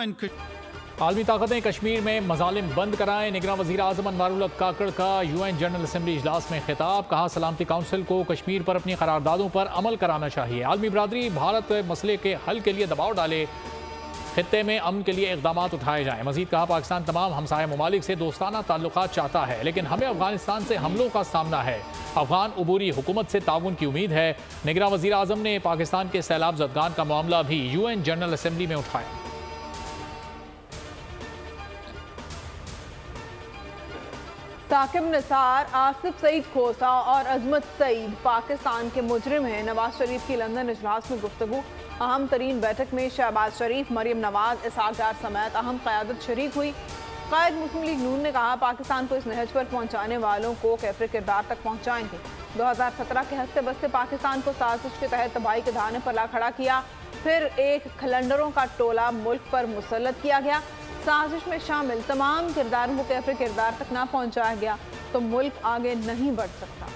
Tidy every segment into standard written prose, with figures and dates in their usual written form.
and आलमी ताकतें कश्मीर में मजालिम बंद कराएं। निगरां वज़ीर आज़म अनवारुल हक काकड़ का UN जनरल असम्बली इजलास में खिताब। कहा सलामती काउंसिल को कश्मीर पर अपनी करारदादों पर अमल कराना चाहिए। आलमी बरादरी भारत मसले के हल के लिए दबाव डाले, खित्ते में अमन के लिए इक़दाम उठाए जाएं। मजीद कहा पाकिस्तान तमाम हमसाय ममालिक से दोस्ताना ताल्लुकात चाहता है, लेकिन हमें अफगानिस्तान से हमलों का सामना है। अफगान अबूरी हुकूमत से ताउन की उम्मीद है। निगरां वज़ीर आज़म ने पाकिस्तान के सैलाब ज़दगान का मामला भी UN जनरल असम्बली में उठाया। साकिब निसार, आसिफ सईद खोसा और अजमत सईद पाकिस्तान के मुजरिम हैं। नवाज शरीफ की लंदन इजलास में गुफ्तगू। अहम तरीन बैठक में शहबाज शरीफ, मरियम नवाज, इसहाक डार समेत अहम क़यादत शरीक हुई। कायद मुस्लिम लीग नून ने कहा पाकिस्तान को इस नहज पर पहुँचाने वालों को कैफर किरदार तक पहुँचाएंगे। 2017 के हंसते बसते पाकिस्तान को साजिश के तहत तबाही के धाने पर ला खड़ा किया, फिर एक खलंडरों का टोला मुल्क पर मुसल्लत किया गया। साजिश में शामिल तमाम किरदारों को कैफर किरदार तक ना पहुंचाया गया तो मुल्क आगे नहीं बढ़ सकता।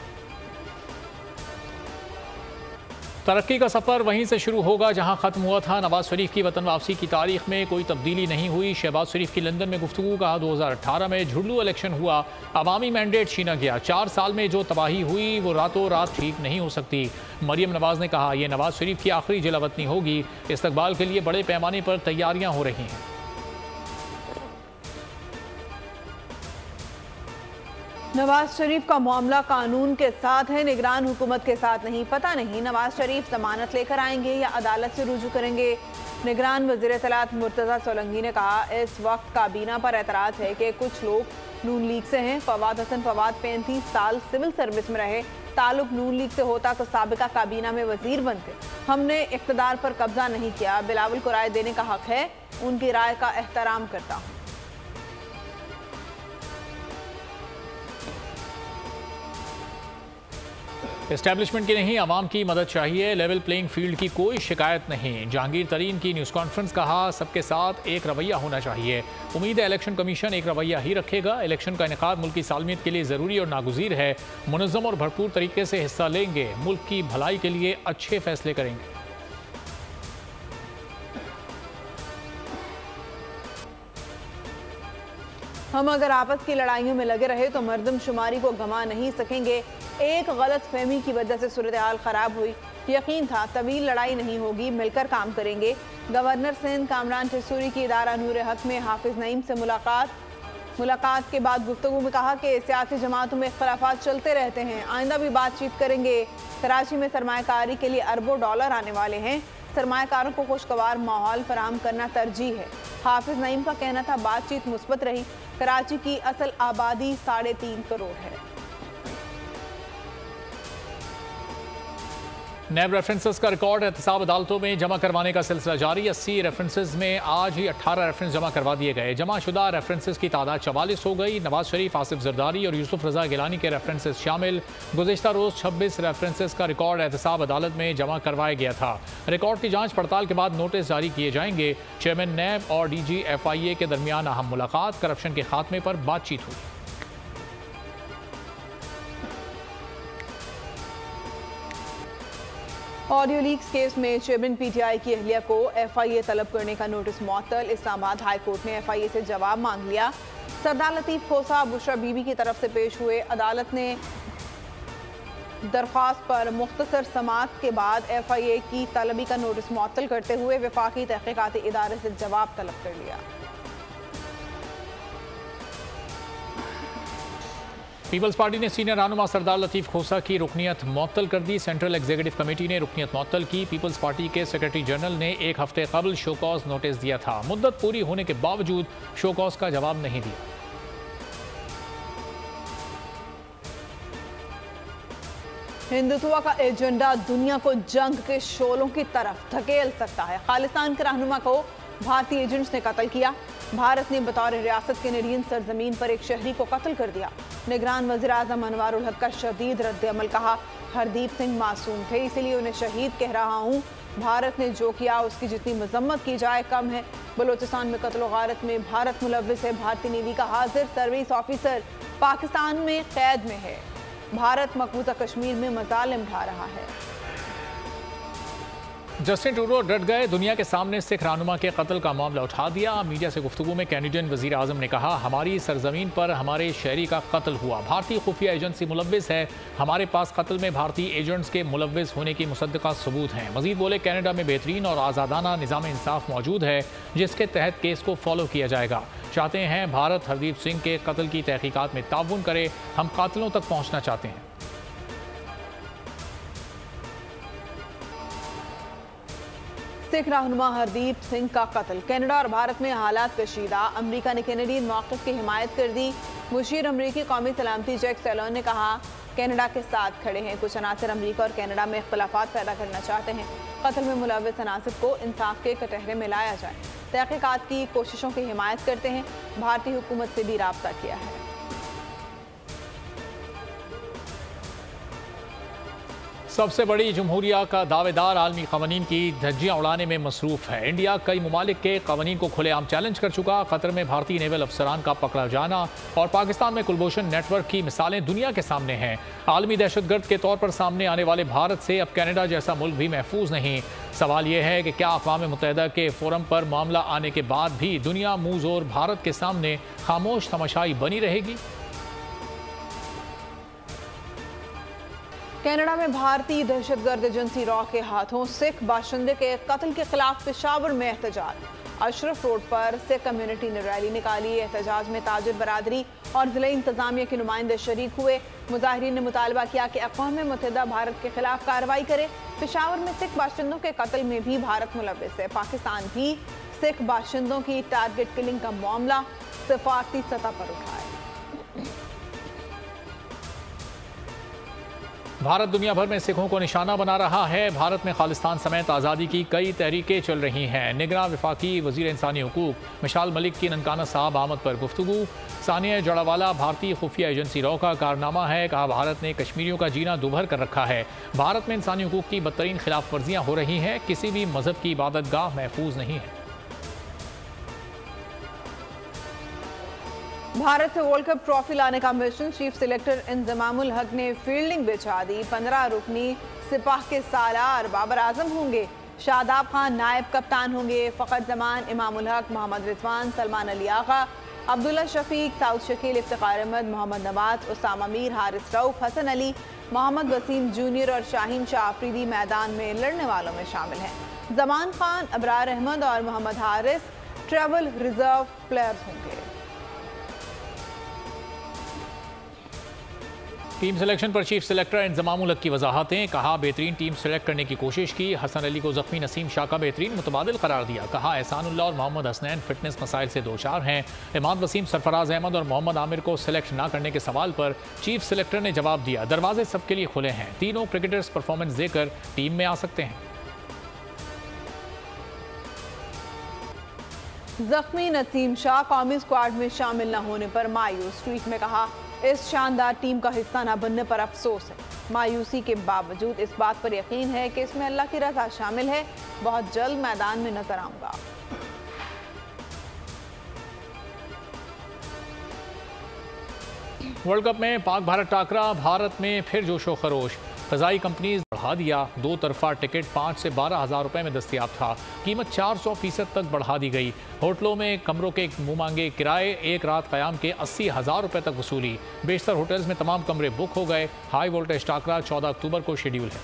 तरक्की का सफ़र वहीं से शुरू होगा जहां ख़त्म हुआ था। नवाज शरीफ की वतन वापसी की तारीख में कोई तब्दीली नहीं हुई। शहबाज शरीफ की लंदन में गुफ्तगू। कहा 2018 में झुर्लू इलेक्शन हुआ, अवामी मैंडेट छीना गया। 4 साल में जो तबाही हुई वो रातों रात ठीक नहीं हो सकती। मरियम नवाज ने कहा यह नवाज शरीफ की आखिरी जलावतनी होगी। इस्तकबाल के लिए बड़े पैमाने पर तैयारियाँ हो रही हैं। नवाज शरीफ का मामला कानून के साथ है, निगरान हुकूमत के साथ नहीं। पता नहीं नवाज शरीफ जमानत लेकर आएंगे या अदालत से रुजू करेंगे। निगरान वज़ीर इत्तलात मुर्तज़ा सोलंकी ने कहा इस वक्त काबीना पर एतराज़ है कि कुछ लोग नून लीग से हैं। फवाद हसन फवाद 35 साल सिविल सर्विस में रहे। ताल्लुक नून लीग से होता तो साबिका काबीना में वजीर बनते। हमने इक़्तिदार पर कब्जा नहीं किया। बिलावल को राय देने का हक है, उनकी राय का एहतराम करता हूँ। एस्टैब्लिशमेंट की नहीं, आवाम की मदद चाहिए। लेवल प्लेइंग फील्ड की कोई शिकायत नहीं। जहांगीर तरीन की न्यूज़ कॉन्फ्रेंस। कहा सबके साथ एक रवैया होना चाहिए। उम्मीद है इलेक्शन कमीशन एक रवैया ही रखेगा। इलेक्शन का इनेकाद मुल्क की सालमियत के लिए ज़रूरी और नागुज़ीर है। मुनज़्ज़म और भरपूर तरीके से हिस्सा लेंगे, मुल्क की भलाई के लिए अच्छे फैसले करेंगे। हम अगर आपस की लड़ाइयों में लगे रहे तो मर्दमशुमारी को गंवा नहीं सकेंगे। एक गलत फहमी की वजह से सूरत हाल ख़राब हुई। यकीन था तवील लड़ाई नहीं होगी, मिलकर काम करेंगे। गवर्नर सिंध कामरान ठसूरी की इदारा नूर हक में हाफिज नईम से मुलाकात के बाद गुफ्तगू में कहा कि सियासी जमातों में इख्तलाफात चलते रहते हैं, आइंदा भी बातचीत करेंगे। कराची में सरमायाकारी के लिए अरबों डॉलर आने वाले हैं। सरमायाकारों को खुशगवार माहौल फराहम करना तरजीह है। हाफिज नईम का कहना था बातचीत मुस्बत रही। कराची की असल आबादी 3.5 करोड़ है। नैब रेफरेंसेस का रिकॉर्ड एहतसाब अदालतों में जमा करवाने का सिलसिला जारी। 80 रेफरेंसेस में आज ही 18 रेफरेंस जमा करवा दिए गए। जमा शुदा रेफरेंसेस की तादाद 44 हो गई। नवाज शरीफ, आसिफ जरदारी और यूसुफ रजा गिलानी के रेफरेंसेस शामिल। गुज़िश्ता रोज़ 26 रेफरेंसेस का रिकॉर्ड एहतसाब अदालत में जमा करवाया गया था। रिकॉर्ड की जाँच पड़ताल के बाद नोटिस जारी किए जाएंगे। चेयरमैन नैब और DG FIA के दरमियान अहम मुलाकात। करप्शन के खात्मे पर बातचीत हुई। ऑडियो लीक्स केस में चेयरमैन PTI की अहलिया को FIA तलब करने का नोटिस मुअत्तल। इस्लामाबाद हाई कोर्ट ने FIA से जवाब मांग लिया। सरदार लतीफ़ खोसा बुशरा बीबी की तरफ से पेश हुए। अदालत ने दरख्वास्त पर मुख्तसर समाअत के बाद FIA की तलबी का नोटिस मुअत्तल करते हुए वफाकी तहक़ीक़ाती इदारे से जवाब तलब कर लिया। पीपल्स पार्टी ने सीनियर रहनुमा सरदार लतीफ़ खोसा की रुकनियत मुअत्तल कर दी। सेंट्रल एग्जीक्यूटिव कमेटी ने रुकनियत मुअत्तल की। पीपल्स पार्टी के सेक्रेटरी जनरल ने 1 हफ्ते कबल शोकॉज नोटिस दिया था। मुद्दत पूरी होने के बावजूद शोकॉज का जवाब नहीं दिया। हिंदुत्व का एजेंडा दुनिया को जंग के शोलों की तरफ धकेल सकता है। खालिस्तान के रहनुमा को भारतीय एजेंट्स ने कत्ल किया। भारत ने बतौर रियासत कैनेडियन सरजमीन पर एक शहरी को कत्ल कर दिया। निगरान वज़ीर आज़म अनवारुल हक का शदीद रद्द अमल। कहा हरदीप सिंह मासूम थे, इसलिए उन्हें शहीद कह रहा हूँ। भारत ने जो किया उसकी जितनी मजम्मत की जाए कम है। बलोचिस्तान में कत्ल गारत में भारत मुलव्विस है। भारतीय नेवी का हाजिर सर्विस ऑफिसर पाकिस्तान में कैद में है। भारत मकबूजा कश्मीर में मजालिम ढा रहा है। जस्टिन ट्रूडो डट गए, दुनिया के सामने सिख रहनुमा के कत्ल का मामला उठा दिया। मीडिया से गुफ्तगू में कैनेडियन वजीर आजम ने कहा, हमारी सरजमीन पर हमारे शहरी का कत्ल हुआ, भारतीय खुफिया एजेंसी मुलव्विस है, हमारे पास कत्ल में भारतीय एजेंट्स के मुलव्विस होने की मुसद्दका सबूत हैं। मजीद बोले, कनाडा में बेहतरीन और आज़ादाना निज़ाम इंसाफ मौजूद है जिसके तहत केस को फॉलो किया जाएगा। चाहते हैं भारत हरदीप सिंह के कत्ल की तहकीकात में ताउन करे, हम कातिलों तक पहुँचना चाहते हैं। सिख रहनुमा हरदीप सिंह का कत्ल, कनाडा और भारत में हालात कशीदा। अमेरिका ने कैनेडियन मौक़िफ़ की हिमायत कर दी। मुशीर अमरीकी कौमी सलामती जैक सेलोन ने कहा, कनाडा के साथ खड़े हैं। कुछ अनासर अमरीका और कनाडा में इख्तलाफात पैदा करना चाहते हैं। कत्ल में मुलव्विस अनासर को इंसाफ के कटहरे में लाया जाए। तहक़ीक़ात की कोशिशों की हिमायत करते हैं। भारतीय हुकूमत से भी राब्ता किया है। सबसे बड़ी जमहूरिया का दावेदार आलमी कवानीन की धज्जियाँ उड़ाने में मसरूफ़ है। इंडिया कई ममालिक के कवानीन को खुलेआम चैलेंज कर चुका। कतर में भारतीय नेवल अफसरान का पकड़ा जाना और पाकिस्तान में कुलभूषण नेटवर्क की मिसालें दुनिया के सामने हैं। आलमी दहशतगर्द के तौर पर सामने आने वाले भारत से अब कनाडा जैसा मुल्क भी महफूज नहीं। सवाल यह है कि क्या अक़वाम मुत्तहिदा के फोरम पर मामला आने के बाद भी दुनिया मुँह ज़ोर भारत के सामने खामोश तमाशाई बनी रहेगी? कनाडा में भारतीय दहशतगर्द एजेंसी रॉ के हाथों सिख बाशिंदे के कत्ल के खिलाफ पेशावर में एहतजाज। अशरफ रोड पर सिख कम्युनिटी ने रैली निकाली। एहतजाज में ताजिर बरादरी और जिले इंतजामिया के नुमाइंदे शरीक हुए। मुजाहिरीन ने मुतालबा किया कि अक़वाम मुत्तहिदा भारत के खिलाफ कार्रवाई करे। पेशावर में सिख बाशिंदों के कत्ल में भी भारत मुलव्विस है। पाकिस्तान भी सिख बाशिंदों की टारगेट किलिंग का मामला सफारती सतह पर उठाए। भारत दुनिया भर में सिखों को निशाना बना रहा है। भारत में खालिस्तान समेत आज़ादी की कई तहरीकें चल रही हैं। निगरान वफाकी वज़ीर इंसानी हुकूक मिशाल मलिक की ननकाना साहब आमद पर गुफ्तगू। सानिया जड़ावाला, भारतीय खुफिया एजेंसी रॉ का कारनामा है, कहा भारत ने कश्मीरियों का जीना दुभर कर रखा है। भारत में इंसानी हुकूक की बदतरीन खिलाफ वर्जियाँ हो रही हैं। किसी भी मजहब की इबादत गाह महफूज नहीं है। भारत से वर्ल्ड कप ट्रॉफी लाने का मिशन, चीफ सिलेक्टर इंजमामुल हक ने फील्डिंग बिछा दी। 15 रुकनी सिपाह के सालार बाबर आजम होंगे। शादाब खान नायब कप्तान होंगे। फ़खर जमान, इमामुल हक, मोहम्मद रिजवान, सलमान अली आगा, अब्दुल्ला शफीक, साउद शकील, इफ्तिखार अहमद, मोहम्मद नवाज, उसामा मीर, हारिस रऊफ, हसन अली, मोहम्मद वसीम जूनियर और शाहीन शाह अफरीदी मैदान में लड़ने वालों में शामिल हैं। जमान खान, अबरार अहमद और Mohammad Haris travel reserve players होंगे। टीम सिलेक्शन पर चीफ सिलेक्टर इंजमामुल हक की वजाहतें। कहा, बेहतरीन टीम सिलेक्ट करने की कोशिश की। हसन अली को जख्मी नसीम शाह का बेहतरीन मुतबादिल करार दिया। कहा, एहसानुल्लाह और मोहम्मद हसनैन फिटनेस मसाइल से दो चार हैं। इमाद वसीम, सरफराज अहमद और मोहम्मद आमिर को सिलेक्ट ना करने के सवाल पर चीफ सिलेक्टर ने जवाब दिया, दरवाजे सबके लिए खुले हैं। तीनों क्रिकेटर्स परफॉर्मेंस देकर टीम में आ सकते हैं। जख्मी नसीम शाह कौमी स्क्वाड में शामिल न होने पर मायूस। ट्वीट में कहा, इस शानदार टीम का हिस्सा न बनने पर अफसोस है। मायूसी के बावजूद इस बात पर यकीन है कि इसमें अल्लाह की रज़ा शामिल है। बहुत जल्द मैदान में नजर आऊंगा। वर्ल्ड कप में पाक भारत टाकरा, भारत में फिर जोशो खरोश। फ़ज़ाई कंपनीज बढ़ा दिया। दो तरफा टिकट 5 से 12,000 रुपये में दस्तियाब था। कीमत 400% तक बढ़ा दी गई। होटलों में कमरों के मुँह मांगे किराए, एक रात क़याम के 80,000 रुपये तक वसूली। बेशतर होटल्स में तमाम कमरे बुक हो गए। हाई वोल्टेज टाकरा 14 अक्टूबर को शेड्यूल है।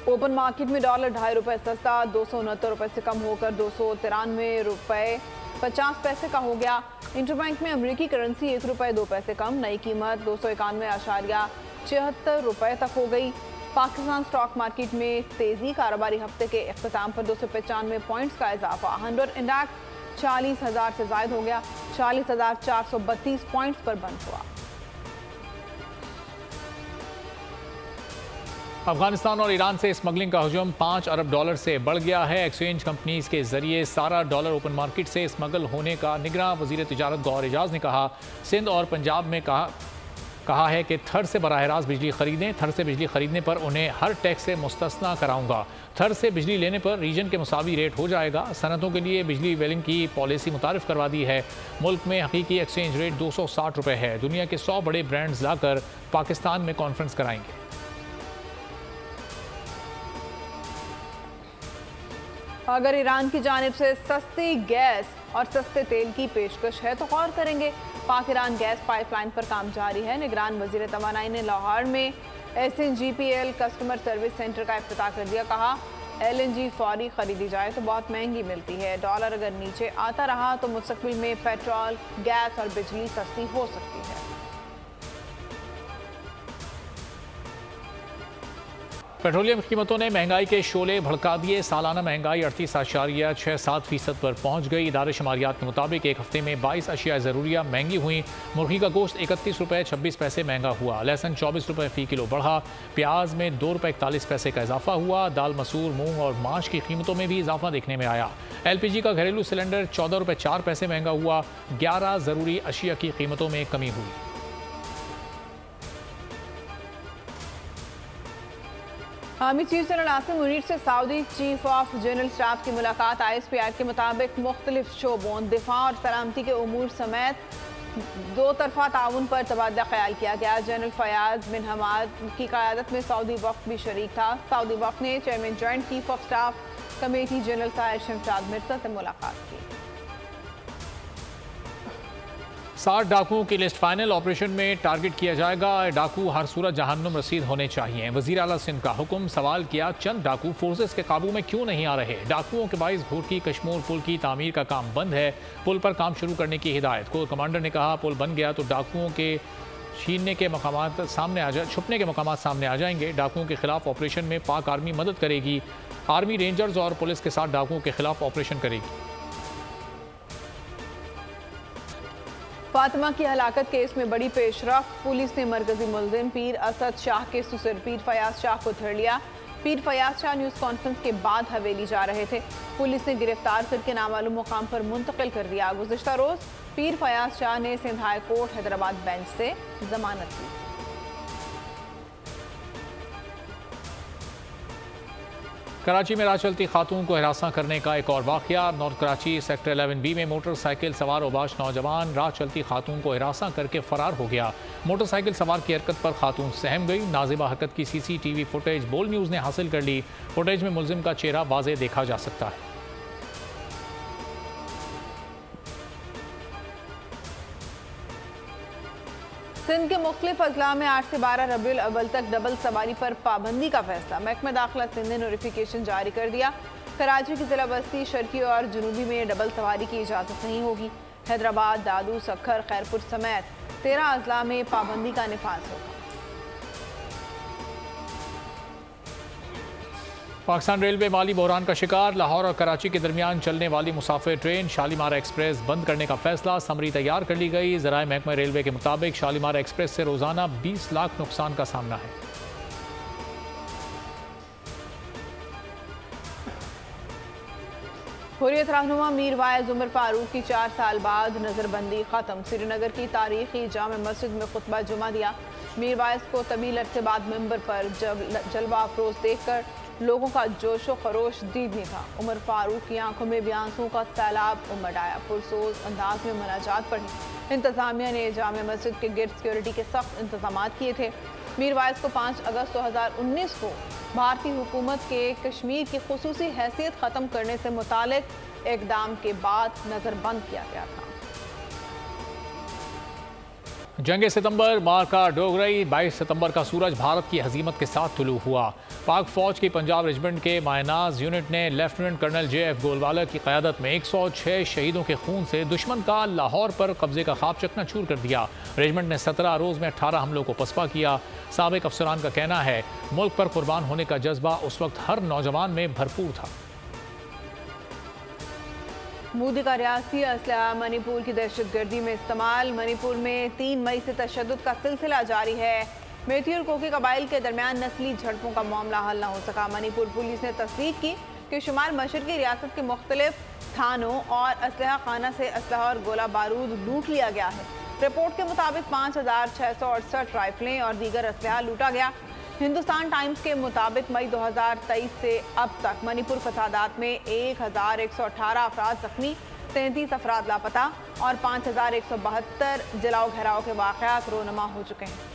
ओपन मार्केट में डॉलर 2.5 रुपये सस्ता 269 रुपये से कम होकर 293 रुपये 50 पैसे का हो गया। इंटरबैंक में अमेरिकी करेंसी 1 रुपये 2 पैसे कम, नई कीमत 291.76 रुपये तक हो गई। पाकिस्तान स्टॉक मार्केट में तेजी, कारोबारी हफ्ते के अख्ताम पर 295 पॉइंट्स का इजाफा। 100 इंडेक्स 40,000 से जायद हो गया, 40,432 पॉइंट्स पर बंद हुआ। अफगानिस्तान और ईरान से स्मगलिंग का हजूम 5 अरब डॉलर से बढ़ गया है। एक्सचेंज कंपनीज के जरिए सारा डॉलर ओपन मार्केट से स्मगल होने का निगरान वजीर तिजारत गौहर एजाज ने कहा। सिंध और पंजाब में कहा कहा है कि थर्ड से बराह रास्त बिजली खरीदें। थर्ड से बिजली खरीदने पर उन्हें हर टैक्स से मुस्तस्ना कराऊंगा। थर्ड से बिजली लेने पर रीजन के मुसावी रेट हो जाएगा। सनतों के लिए बिजली वेलिंग की पॉलिसी मुतारिफ करवा दी है। मुल्क में हकीकी एक्सचेंज रेट 260 रुपये है। दुनिया के 100 बड़े ब्रांड्स लाकर पाकिस्तान में कॉन्फ्रेंस कराएंगे। अगर ईरान की जानिब से सस्ती गैस और सस्ते तेल की पेशकश है तो गौर करेंगे। पाक ईरान गैस पाइपलाइन पर काम जारी है। निगरान वजीर तवानाई ने लाहौर में SNGPL कस्टमर सर्विस सेंटर का इफ्तिताह कर दिया। कहा LNG फौरी खरीदी जाए तो बहुत महंगी मिलती है। डॉलर अगर नीचे आता रहा तो मुस्तकबिल में पेट्रोल, गैस और बिजली सस्ती हो सकती है। पेट्रोलियम कीमतों ने महंगाई के शोले भड़का दिए। सालाना महंगाई 38.67% पर पहुंच गई। इदारे शुमारियात के मुताबिक एक हफ्ते में 22 अशिया ज़रूरिया महंगी हुई। मुर्गी का गोश्त 31 रुपये 26 पैसे महंगा हुआ। लहसुन 24 रुपये फ़ी किलो बढ़ा। प्याज में 2 रुपये 41 पैसे का इजाफा हुआ। दाल, मसूर, मूंग और माश की कीमतों में भी इजाफा देखने में आया। LPG का घरेलू सिलेंडर 14 रुपये 4 पैसे महंगा हुआ। 11 ज़रूरी अशिया की कीमतों में कमी हुई। Army chief general Asim Munir से Saudi chief of general staff की मुलाकात। ISPR के मुताबिक मुख्तलिफ शोबों, दिफा और सलामती के उमूर समेत 2 तरफा ताउन पर तबादला ख्याल किया गया। जनरल फयाज बिन हमाद की क़यादत में सऊदी वफ़द भी शरीक था। सऊदी वफ़द ने chairman joint chief of staff committee general Sahir Shamshad Mirza से मुलाकात की। 60 डाकुओं की लिस्ट फाइनल। ऑपरेशन में टारगेट किया जाएगा। डाकू हर सूरत जहन्नुम रसीद होने चाहिए। वज़ीर आला सिंध का हुक्म। सवाल किया, चंद डाकू फोर्सेस के काबू में क्यों नहीं आ रहे? डाकुओं के बाइस घोटकी कश्मोर पुल की तामीर का काम बंद है। पुल पर काम शुरू करने की हिदायत। कोर कमांडर ने कहा, पुल बन गया तो डाकुओं के छीनने के मकामात सामने आ जाए, छुपने के मकामात सामने आ जाएंगे। डाकुओं के खिलाफ ऑपरेशन में पाक आर्मी मदद करेगी। आर्मी रेंजर्स और पुलिस के साथ डाकुओं के खिलाफ ऑपरेशन करेगी। फातिमा की हलाकत केस में बड़ी पेशरफ्त। पुलिस ने मरकजी मुलजिम पीर असद शाह के सुसर पीर फयाज शाह को धर लिया। पीर फयाज शाह न्यूज़ कॉन्फ्रेंस के बाद हवेली जा रहे थे। पुलिस ने गिरफ्तार करके नामालूम मुकाम पर मुंतकिल कर दिया। गुज़िश्ता रोज़ पीर फयाज शाह ने Sindh high court Hyderabad bench से जमानत ली। कराची में राह चलती खातून को हिरासा करने का एक और वाक़या। नॉर्थ कराची सेक्टर 11B में मोटरसाइकिल सवार औबाश नौजवान राह चलती खातून को हिरासा करके फरार हो गया। मोटरसाइकिल सवार की हरकत पर खातून सहम गई। नाजिबा हरकत की CCTV फुटेज बोल न्यूज़ ने हासिल कर ली। फुटेज में मुलजिम का चेहरा वाज़े देखा जा सकता है। सिंध के मुख्तलिफ अजला में 8 से 12 रबीउल अव्वल तक डबल सवारी पर पाबंदी का फैसला। महकमा दाखिला सिंध ने नोटिफिकेशन जारी कर दिया। कराची की जिला बस्ती, शर्की और जनूबी में डबल सवारी की इजाज़त नहीं होगी। हैदराबाद, दादू, सक्खर, खैरपुर समेत 13 अजला में पाबंदी का निफाज होगा। पाकिस्तान रेलवे माली बहरान का शिकार। लाहौर और कराची के दरमियान चलने वाली मुसाफिर ट्रेन शालीमार एक्सप्रेस बंद करने का फैसला। समरी तैयार कर ली गई। ज़राए महकमा रेलवे के मुताबिक शालीमार एक्सप्रेस से रोज़ाना 20 लाख नुकसान का सामना है। हुर्रियत रहनुमा मीर वाइज उमर फारूक की 4 साल बाद नज़रबंदी ख़त्म। श्रीनगर की तारीखी जामे मस्जिद में खुतबा जुमा दिया। मीर वाइज को तवील अरसे बाद मेंबर पर जलवा अफरोज देखकर लोगों का जोशो खरोश दीद नहीं था। उमर फारूक की आंखों में भी आंसू का सैलाब उमड़ आया। पुरसोज अंदाज में मुनाजात पढ़ी। इंतजामिया ने जामे मस्जिद के गिर्द सिक्योरिटी के सख्त इंतजाम किए थे। मीर वाइज को 5 अगस्त 2019 को भारतीय हुकूमत के कश्मीर की खुसूसी हैसियत ख़त्म करने से मुतालिक इक़दाम के बाद नज़रबंद किया गया था। जंग सितंबर मार्का डोगरई। 22 सितंबर का सूरज भारत की हजीमत के साथ तुलू हुआ। पाक फौज की पंजाब रेजिमेंट के मायनाज यूनिट ने लेफ्टिनेंट कर्नल JF गोलवाला की क़यादत में 106 शहीदों के खून से दुश्मन का लाहौर पर कब्जे का ख्वाब चकनाचूर कर दिया। रेजिमेंट ने 17 रोज़ में 18 हमलों को पसपा किया। साबिक अफसरान का कहना है, मुल्क पर कुर्बान होने का जज्बा उस वक्त हर नौजवान में भरपूर था। मोदी का रियासती असलहा मणिपुर की दहशतगर्दी में इस्तेमाल। मणिपुर में 3 मई से तशद्दुद का सिलसिला जारी है। मेथी और कोकी कबाइल के दरमियान नस्ली झड़पों का मामला हल न हो सका। मणिपुर पुलिस ने तस्दीक की कि शुमार मशरकी रियासत के मुख्तलिफ थानों और असलहा खाना से असलहा और गोला बारूद लूट लिया गया है। रिपोर्ट के मुताबिक 5,668 राइफलें और दीगर असलहा लूटा गया। हिंदुस्तान टाइम्स के मुताबिक मई 2023 से अब तक मणिपुर फसादात में 1,118 अफराद जख्मी, 33 अफराद लापता और 5,172 जलाओ घेराव के वाक़यात रोनमा हो चुके हैं।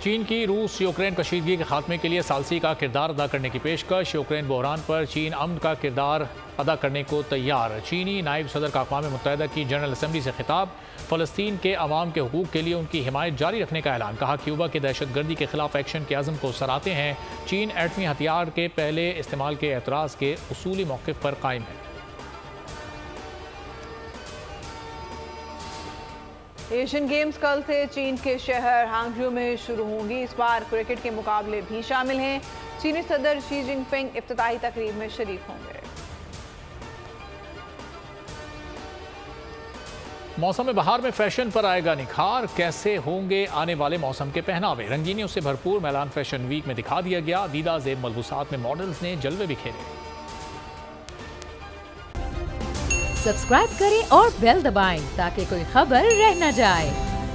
चीन की रूस यूक्रेन कशीदगी के खात्मे के लिए सालसी का किरदार अदा करने की पेशकश। यूक्रेन बहरान पर चीन अमन का किरदार अदा करने को तैयार। चीनी नायब सदर का अक़वाम मुत्तहिदा की जनरल असम्बली से खिताब। फ़लस्तीन के अवाम के हुकूक के लिए उनकी हिमायत जारी रखने का ऐलान। कहा क्यूबा के दहशतगर्दी के खिलाफ एक्शन के अज़म को सराहते हैं। चीन एटमी हथियार के पहले इस्तेमाल के एतराज़ के उसूली मौक़िफ़ पर कायम है। एशियन गेम्स कल से चीन के शहर हांगझू में शुरू होंगी। इस बार क्रिकेट के मुकाबले भी शामिल हैं। चीनी सदर शी जिनपिंग इफ्तिताही तकरीब में शरीक होंगे। मौसम बहार में फैशन पर आएगा निखार। कैसे होंगे आने वाले मौसम के पहनावे? रंगीनियों से भरपूर मैलान फैशन वीक में दिखा दिया गया। दीदा ज़ेब मलबूसात में मॉडल्स ने जलवे बिखेरे। सब्सक्राइब करें और बेल दबाएं ताकि कोई खबर रह न जाए।